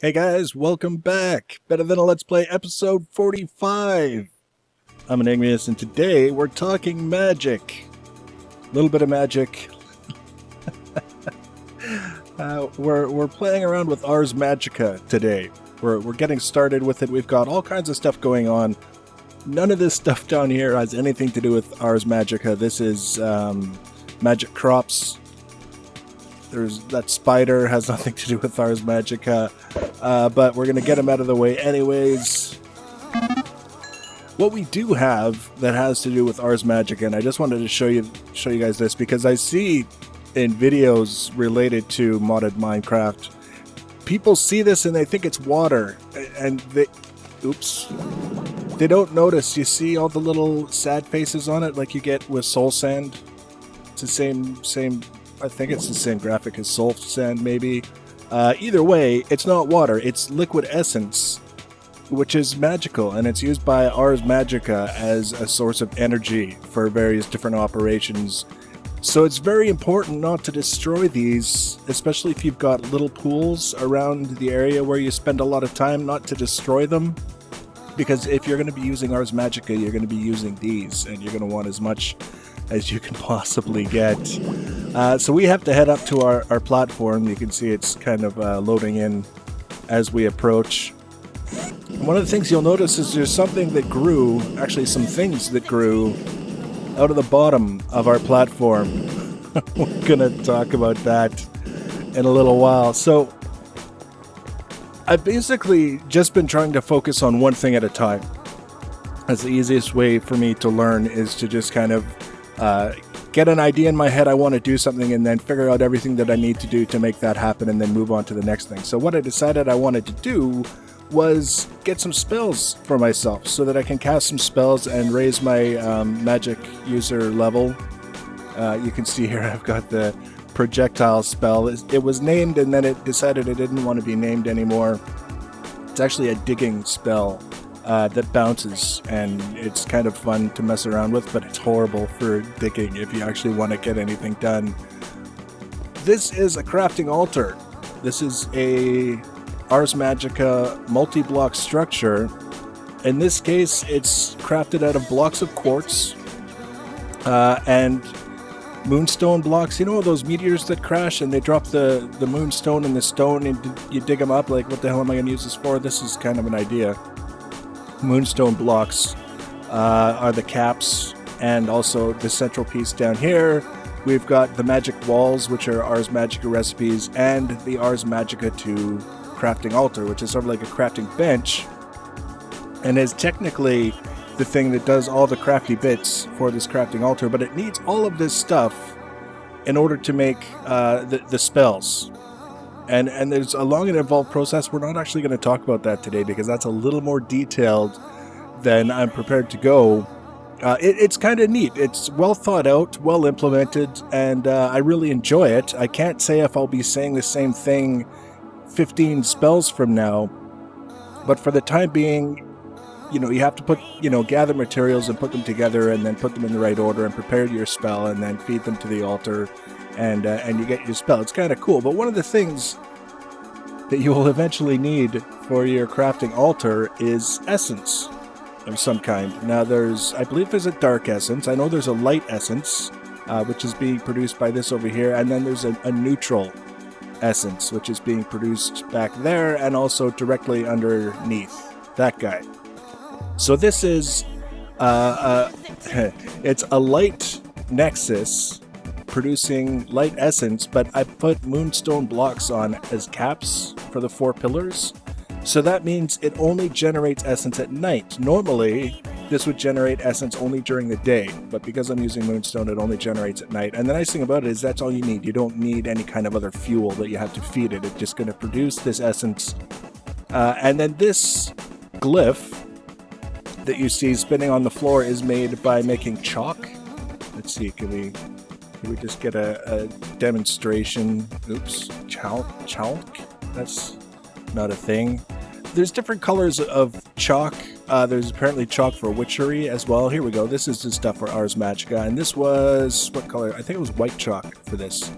Hey guys, welcome back. Better Than a Let's Play episode 45. I'm Enigmius and today we're talking magic. A little bit of magic. We're playing around with Ars Magica today. We're getting started with it. We've got all kinds of stuff going on. None of this stuff down here has anything to do with Ars Magica. This is magic crops. There's that spider has nothing to do with Ars Magica, but we're gonna get him out of the way anyways. What we do have that has to do with Ars Magica, and I just wanted to show you guys this because I see in videos related to modded Minecraft, people see this and they think it's water, and they don't notice. You see all the little sad faces on it, like you get with Soul Sand. It's the same. I think it's the same graphic as Soul Sand, maybe. Either way, it's not water. It's liquid essence, which is magical, and it's used by Ars Magica as a source of energy for various different operations. So it's very important not to destroy these, especially if you've got little pools around the area where you spend a lot of time, not to destroy them. Because if you're going to be using Ars Magica, you're going to be using these, and you're going to want as much as you can possibly get. So we have to head up to our platform. You can see it's kind of loading in as we approach. One of the things you'll notice is there's something that grew, actually some things that grew out of the bottom of our platform. We're going to talk about that in a little while. So I've basically just been trying to focus on one thing at a time. That's the easiest way for me to learn, is to just kind of get an idea in my head. I want to do something and then figure out everything that I need to do to make that happen and then move on to the next thing. So what I decided I wanted to do was get some spells for myself so that I can cast some spells and raise my magic user level. You can see here I've got the projectile spell. It was named and then it decided it didn't want to be named anymore. It's actually a digging spell that bounces, and it's kind of fun to mess around with, but it's horrible for digging if you actually want to get anything done. This is a crafting altar. This is a Ars Magica multi-block structure. In this case, it's crafted out of blocks of quartz and moonstone blocks. You know those meteors that crash and they drop the moonstone in the stone and you dig them up? Like, what the hell am I going to use this for? This is kind of an idea. Moonstone blocks are the caps, and also the central piece down here. We've got the magic walls, which are Ars Magica recipes, and the Ars Magica 2 crafting altar, which is sort of like a crafting bench, and is technically the thing that does all the crafty bits for this crafting altar, but it needs all of this stuff in order to make the spells. And there's a long and involved process. We're not actually going to talk about that today because that's a little more detailed than I'm prepared to go. It's kind of neat. It's well thought out, well implemented, and I really enjoy it. I can't say if I'll be saying the same thing 15 spells from now, but for the time being, you have to put, gather materials and put them together and then put them in the right order and prepare your spell and then feed them to the altar. And you get your spell. It's kind of cool. But one of the things that you will eventually need for your crafting altar is essence of some kind. Now I believe there's a dark essence. I know there's a light essence, which is being produced by this over here. And then there's a neutral essence, which is being produced back there and also directly underneath that guy. So this is, it's a light nexus producing light essence, but I put moonstone blocks on as caps for the 4 pillars. So that means it only generates essence at night. Normally, this would generate essence only during the day, but because I'm using moonstone, it only generates at night. And the nice thing about it is that's all you need. You don't need any kind of other fuel that you have to feed it. It's just going to produce this essence. And then this glyph that you see spinning on the floor is made by making chalk. Let's see, can we just get a demonstration? Oops, chalk? That's not a thing. There's different colors of chalk. There's apparently chalk for witchery as well. Here we go. This is the stuff for Ars Magica, and this was, what color? I think it was white chalk for this.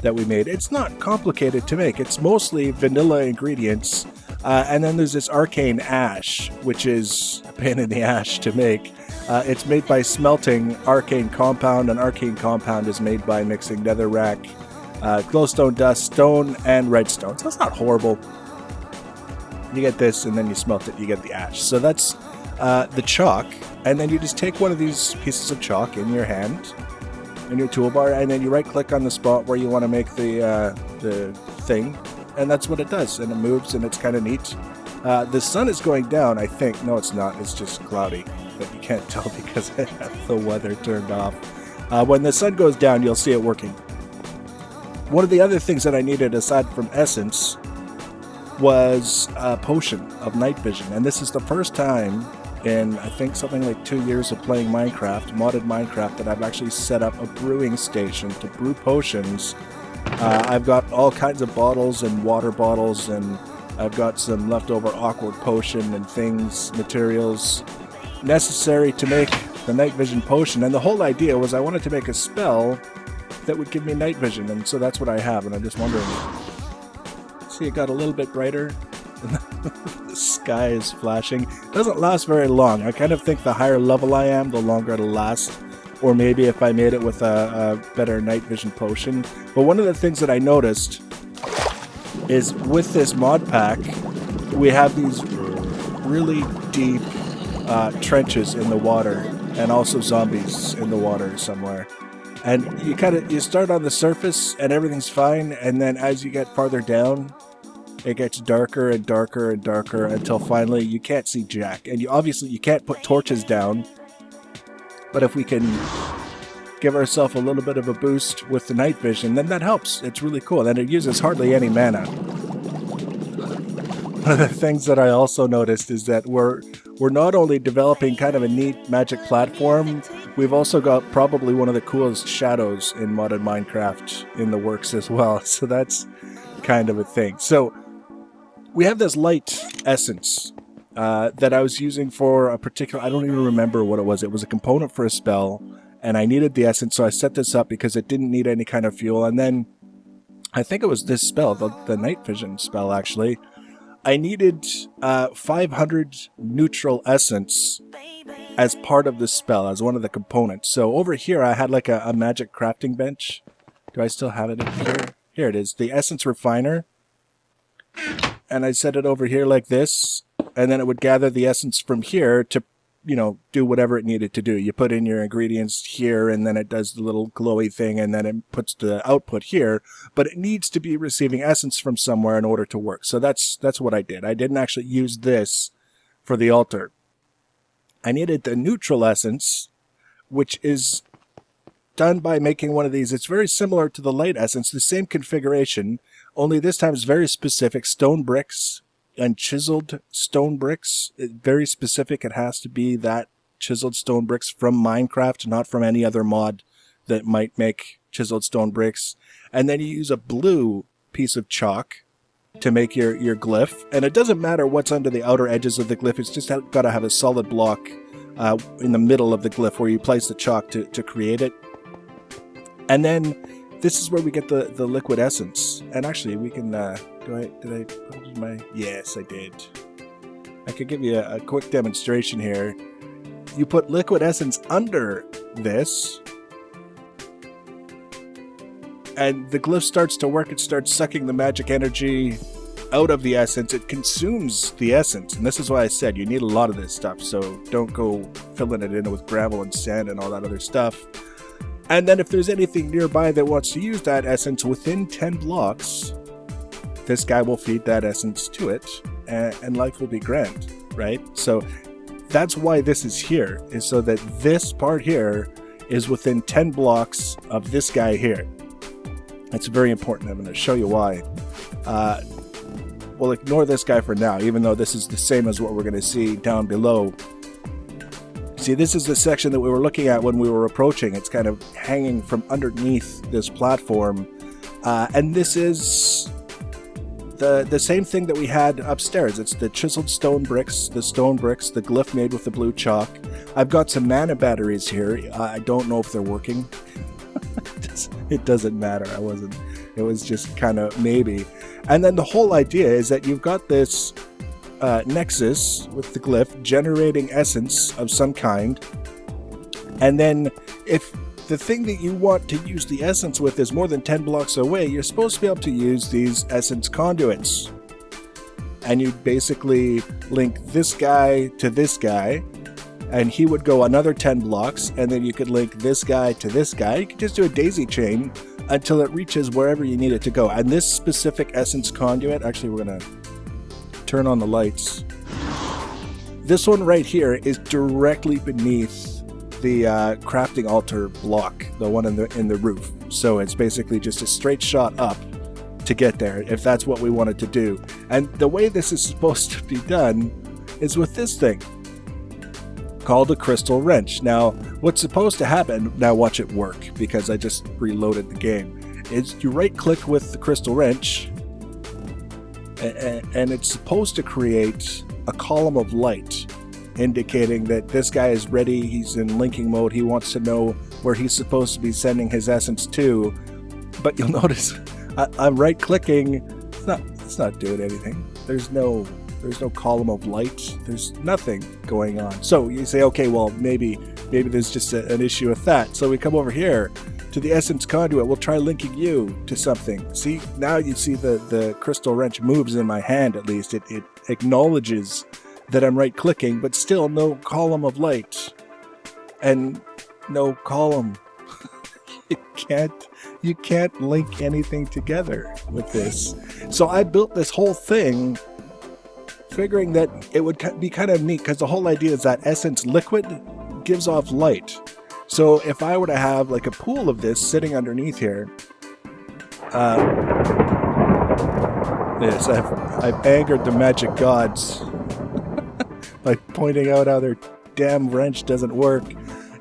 that we made. It's not complicated to make. It's mostly vanilla ingredients. And then there's this arcane ash, which is a pain in the ash to make. It's made by smelting arcane compound, and arcane compound is made by mixing netherrack, glowstone dust, stone, and redstone. So it's not horrible. You get this, and then you smelt it, you get the ash. So that's the chalk, and then you just take one of these pieces of chalk in your hand, in your toolbar, and then you right-click on the spot where you want to make the thing, and that's what it does, and it moves, and it's kind of neat. The sun is going down, I think. No, it's not. It's just cloudy, but you can't tell because I have the weather turned off. When the sun goes down, you'll see it working. One of the other things that I needed, aside from essence, was a potion of night vision, and this is the first time in, I think, something like 2 years of playing Minecraft, modded Minecraft, that I've actually set up a brewing station to brew potions. I've got all kinds of bottles and water bottles, and I've got some leftover awkward potion and things, materials necessary to make the night vision potion. And the whole idea was I wanted to make a spell that would give me night vision, and so that's what I have. And I'm just wondering, see, it got a little bit brighter. The sky is flashing. It doesn't last very long. I kind of think the higher level I am, the longer it'll last. Or maybe if I made it with a better night vision potion. But one of the things that I noticed is with this mod pack, we have these really deep trenches in the water, and also zombies in the water somewhere. And you start on the surface and everything's fine, and then as you get farther down, it gets darker and darker and darker until finally you can't see jack. And obviously you can't put torches down, but if we can give ourselves a little bit of a boost with the night vision, then that helps. It's really cool, and it uses hardly any mana. One of the things that I also noticed is that we're not only developing kind of a neat magic platform, we've also got probably one of the coolest shadows in modded Minecraft in the works as well. So that's kind of a thing. So we have this light essence that I was using for a particular, I don't even remember what it was. It was a component for a spell, and I needed the essence, so I set this up because it didn't need any kind of fuel. And then I think it was this spell, the night vision spell actually. I needed 500 neutral essence as part of the spell, as one of the components. So over here I had like a magic crafting bench. Do I still have it in here? Here it is, the essence refiner. And I set it over here like this, and then it would gather the essence from here to, do whatever it needed to do. You put in your ingredients here, and then it does the little glowy thing, and then it puts the output here. But it needs to be receiving essence from somewhere in order to work. So that's what I did. I didn't actually use this for the altar. I needed the neutral essence, which is done by making one of these. It's very similar to the light essence, the same configuration, only this time it's very specific. Stone bricks and chiseled stone bricks. Very specific. It has to be that chiseled stone bricks from Minecraft, not from any other mod that might make chiseled stone bricks. And then you use a blue piece of chalk to make your glyph. And it doesn't matter what's under the outer edges of the glyph. It's just got to have a solid block in the middle of the glyph where you place the chalk to create it. And then this is where we get the liquid essence. And actually, we can, did I put it in my, yes, I did. I could give you a quick demonstration here. You put liquid essence under this, and the glyph starts to work. It starts sucking the magic energy out of the essence. It consumes the essence. And this is why I said you need a lot of this stuff. So don't go filling it in with gravel and sand and all that other stuff. And then if there's anything nearby that wants to use that essence within 10 blocks, this guy will feed that essence to it, and life will be grand, right? So that's why this is here, is so that this part here is within 10 blocks of this guy here. It's very important. I'm going to show you why. We'll ignore this guy for now, even though this is the same as what we're going to see down below. See, this is the section that we were looking at when we were approaching. It's kind of hanging from underneath this platform. And this is the same thing that we had upstairs. It's the chiseled stone bricks, the glyph made with the blue chalk. I've got some mana batteries here. I don't know if they're working. It doesn't matter. It was just kind of maybe. And then the whole idea is that you've got this nexus with the glyph generating essence of some kind. And then if the thing that you want to use the essence with is more than 10 blocks away, you're supposed to be able to use these essence conduits. And you basically link this guy to this guy, and he would go another 10 blocks, and then you could link this guy to this guy. You could just do a daisy chain until it reaches wherever you need it to go. And this specific essence conduit, actually we're going to turn on the lights. This one right here is directly beneath the crafting altar block, the one in the roof. So it's basically just a straight shot up to get there, if that's what we wanted to do. And the way this is supposed to be done is with this thing called a crystal wrench. Now, what's supposed to happen, now watch it work, because I just reloaded the game, is you right click with the crystal wrench, and it's supposed to create a column of light indicating that this guy is ready, he's in linking mode, he wants to know where he's supposed to be sending his essence to. But you'll notice I'm right clicking, it's not doing anything. There's no column of light, there's nothing going on. So you say, okay, well maybe there's just an issue with that. So we come over here to the essence conduit, we'll try linking you to something. See, now you see the crystal wrench moves in my hand, at least. It acknowledges that I'm right clicking, but still no column of light and no column. You can't link anything together with this. So I built this whole thing figuring that it would be kind of neat, because the whole idea is that essence liquid gives off light. So if I were to have like a pool of this sitting underneath here, yes, I've angered the magic gods by pointing out how their damn wrench doesn't work.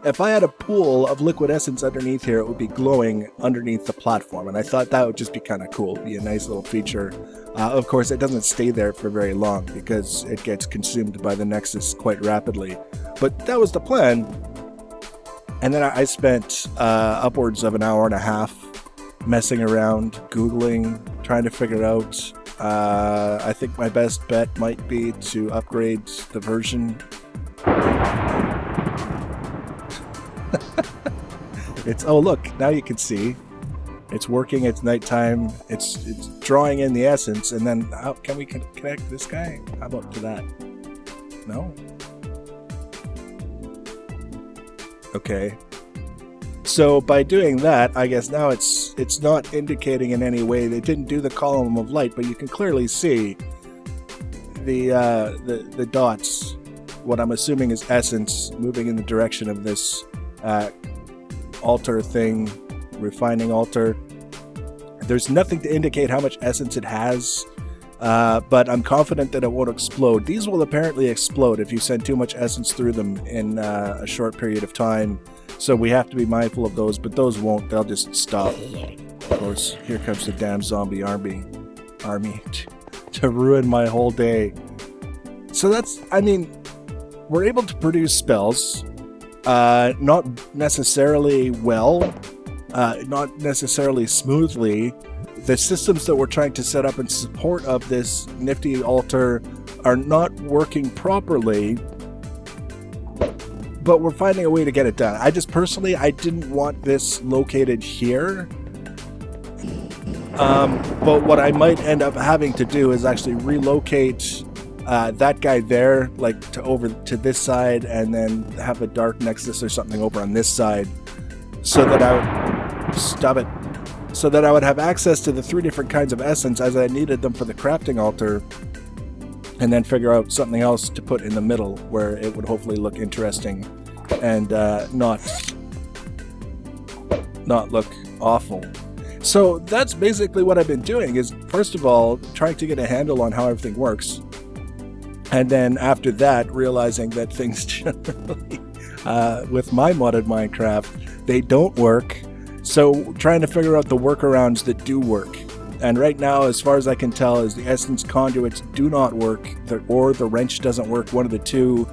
If I had a pool of liquid essence underneath here, it would be glowing underneath the platform, and I thought that would just be kind of cool, be a nice little feature. Of course, it doesn't stay there for very long because it gets consumed by the Nexus quite rapidly, but that was the plan. And then I spent upwards of an hour and a half messing around, Googling, trying to figure out. I think my best bet might be to upgrade the version. Oh look, now you can see it's working. It's nighttime. It's drawing in the essence, and then how can we connect this guy? How about to that? No. Okay. So by doing that, I guess now it's not indicating in any way. They didn't do the column of light, but you can clearly see the dots. What I'm assuming is essence moving in the direction of this altar thing, refining altar. There's nothing to indicate how much essence it has, but I'm confident that it won't explode. These will apparently explode if you send too much essence through them in a short period of time. So we have to be mindful of those, but those won't. They'll just stop. Of course, here comes the damn zombie army to ruin my whole day. So we're able to produce spells, not necessarily well, not necessarily smoothly. The systems that we're trying to set up in support of this nifty altar are not working properly, but we're finding a way to get it done. I didn't want this located here. But what I might end up having to do is actually relocate that guy there, like over to this side, and then have a dark nexus or something over on this side, so that I would have access to the 3 different kinds of essence as I needed them for the crafting altar, and then figure out something else to put in the middle where it would hopefully look interesting and not look awful. So that's basically what I've been doing, is first of all trying to get a handle on how everything works, and then after that realizing that things generally with my modded Minecraft, they don't work. So trying to figure out the workarounds that do work. And right now, as far as I can tell, is the essence conduits do not work, or the wrench doesn't work, one of the two.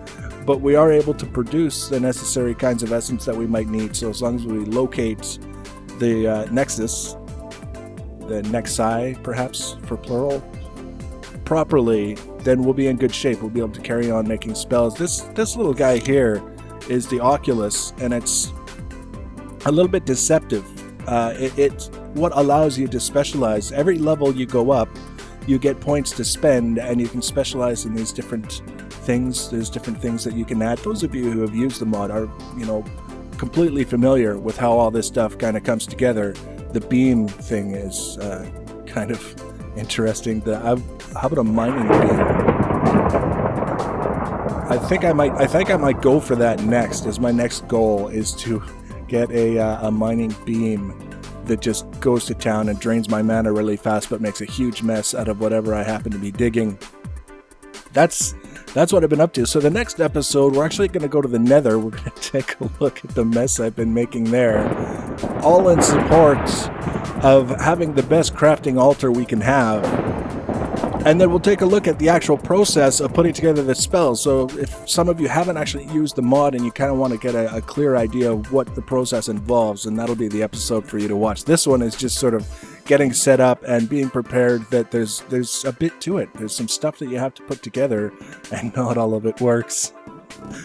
But we are able to produce the necessary kinds of essence that we might need. So as long as we locate the nexus, the Nexi, perhaps for plural, properly, then we'll be in good shape. We'll be able to carry on making spells. This little guy here is the Oculus, and it's a little bit deceptive. It's what allows you to specialize. Every level you go up, you get points to spend, and you can specialize in these different things. There's different things that you can add. Those of you who have used the mod are, completely familiar with how all this stuff kind of comes together. The beam thing is kind of interesting. How about a mining beam? I think I might go for that next. As my next goal is to get a mining beam that just goes to town and drains my mana really fast, but makes a huge mess out of whatever I happen to be digging. That's what I've been up to. So the next episode, we're actually going to go to the Nether. We're going to take a look at the mess I've been making there, all in support of having the best crafting altar we can have. And then we'll take a look at the actual process of putting together the spells. So if some of you haven't actually used the mod and you kind of want to get a clear idea of what the process involves, then that'll be the episode for you to watch. This one is just sort of getting set up and being prepared that there's a bit to it. There's some stuff that you have to put together, and not all of it works.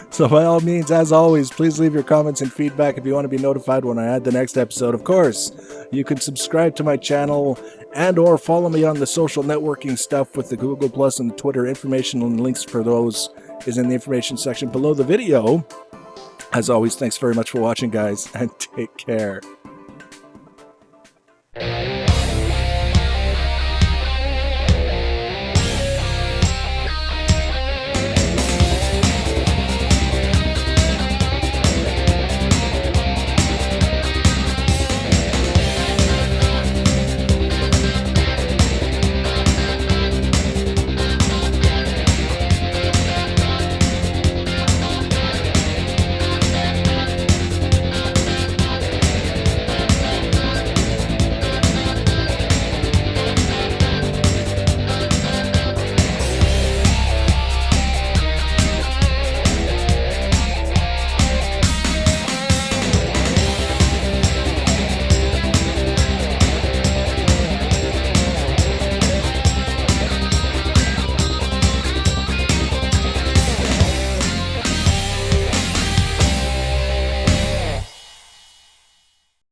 So by all means, as always, please leave your comments and feedback if you want to be notified when I add the next episode. Of course, you can subscribe to my channel and or follow me on the social networking stuff with the Google Plus and the Twitter. Information and links for those is in the information section below the video. As always, thanks very much for watching, guys, and take care.